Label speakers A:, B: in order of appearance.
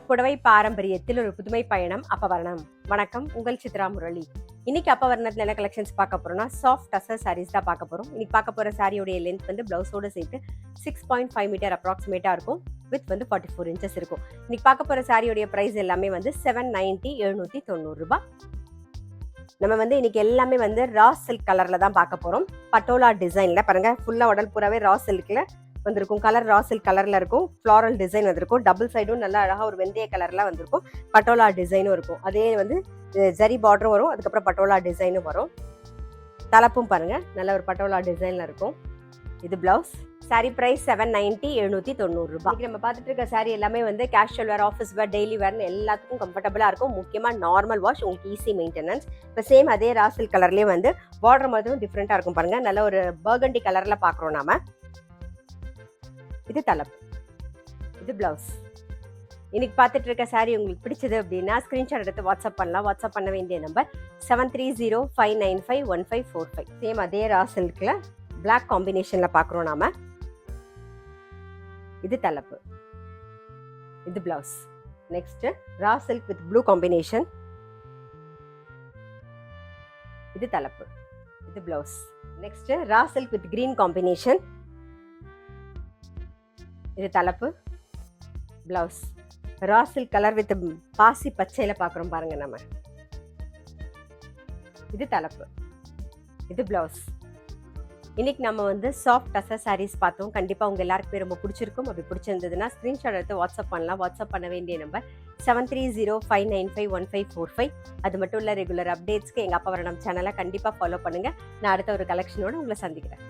A: புடவை பாரம்பரியத்தில் ஒரு புதுமை பயணம் அப்பவரணம். வணக்கம், உங்கள் சித்ரா முரளி. இன்னைக்கு அப்பவரணத்துல என்ன கலெக்ஷன்ஸ் பார்க்க போறோம்னா சாஃப்ட் டசர் சாரீஸ் தான் பார்க்க போறோம். இன்னைக்கு பார்க்க போற சாரியோடைய லென்த் வந்து பிளவுஸோட சேர்த்து 6.5 மீட்டர் அப்ராக்சிமேட்டா இருக்கும். வித் வந்து 44 இன்ச்சஸ் இருக்கும். இன்னைக்கு பார்க்க போற சாரியோடைய பிரைஸ் எல்லாமே வந்து 790 790 ரூபாய். நம்ம வந்து இன்னைக்கு எல்லாமே வந்து ரா சில்க் கலர்ல தான் பார்க்க போறோம். பட்டோலா டிசைன்ல பாருங்க, ஃபுல்லா உடல் பூராவே ரா சில்க்ல வந்திருக்கும். கலர் ரா சில்க் கலர்ல இருக்கும். ஃப்ளாரல் டிசைன் வந்திருக்கும். டபுள் சைடும் நல்லா அழகா ஒரு வெந்தய கலர்ல வந்திருக்கும். பட்டோலா டிசைனும் இருக்கும். அதே வந்து ஜரி பார்டரும் வரும். அதுக்கப்புறம் பட்டோலா டிசைனும் வரும். தலப்பும் பாருங்க, நல்ல ஒரு பட்டோலா டிசைன்ல இருக்கும். இது பிளவுஸ். சாரி பிரைஸ் 790 790 ரூபாய். நம்ம பார்த்துட்டு இருக்க சாரி எல்லாமே வந்து casual wear, office wear, daily வேர்னு எல்லாத்துக்கும் கம்ஃபர்டபுளா இருக்கும். முக்கியமா நார்மல் வாஷ், உங்களுக்கு ஈஸி மெயின்டெனன்ஸ். இப்போ சேம் அதே ரா சில்க் கலர்லயே வந்து பார்டர் மாதிரியும் டிஃப்ரெண்டா இருக்கும் பாருங்க. நல்ல ஒரு பர்கண்டி கலர்ல பாக்குறோம் நாம. இது தலப்பு, இது பிளவுஸ். இன்னைக்கு பார்த்துட்டு இருக்க சாரி உங்களுக்கு பிடிச்சது அப்படின்னா ஸ்கிரீன்ஷாட் எடுத்து வாட்ஸ்அப் பண்ணலாம். வாட்ஸ்அப் பண்ண வேண்டிய நம்பர் 7305951545. சேம் அதே ரா சில்க்ல பிளாக் காம்பினேஷன்ல பாக்குறோம் நாம. இது தலப்பு, இது blouse. Next raw silk with blue combination. இது தலப்பு, இது blouse. Next raw silk with green combination. இது தலப்பு, blouse. Raw silk colour with பாசி பச்சையில பாக்குறோம் பாருங்க நம்ம. இது தலப்பு, இது பிளவுஸ். இன்னைக்கு நம்ம வந்து சாஃப்ட் டசர் சாரீஸ் பார்த்தோம். கண்டிப்பா உங்க எல்லாருக்குமே ரொம்ப பிடிச்சிருக்கும். அப்படி பிடிச்சிருந்ததுன்னா ஸ்கிரீன்ஷாட் எடுத்து வாட்ஸ்அப் பண்ணலாம். வாட்ஸ்அப் பண்ண வேண்டிய நம்பர் 7305951545. அது மட்டும் இல்ல, ரெகுலர் அப்டேட்ஸ்க்கு எங்க அப்பவரணம் சேனலை கண்டிப்பா ஃபாலோ பண்ணுங்க. நான் அடுத்த ஒரு கலெக்ஷனோட உங்களை சந்திக்கிறேன்.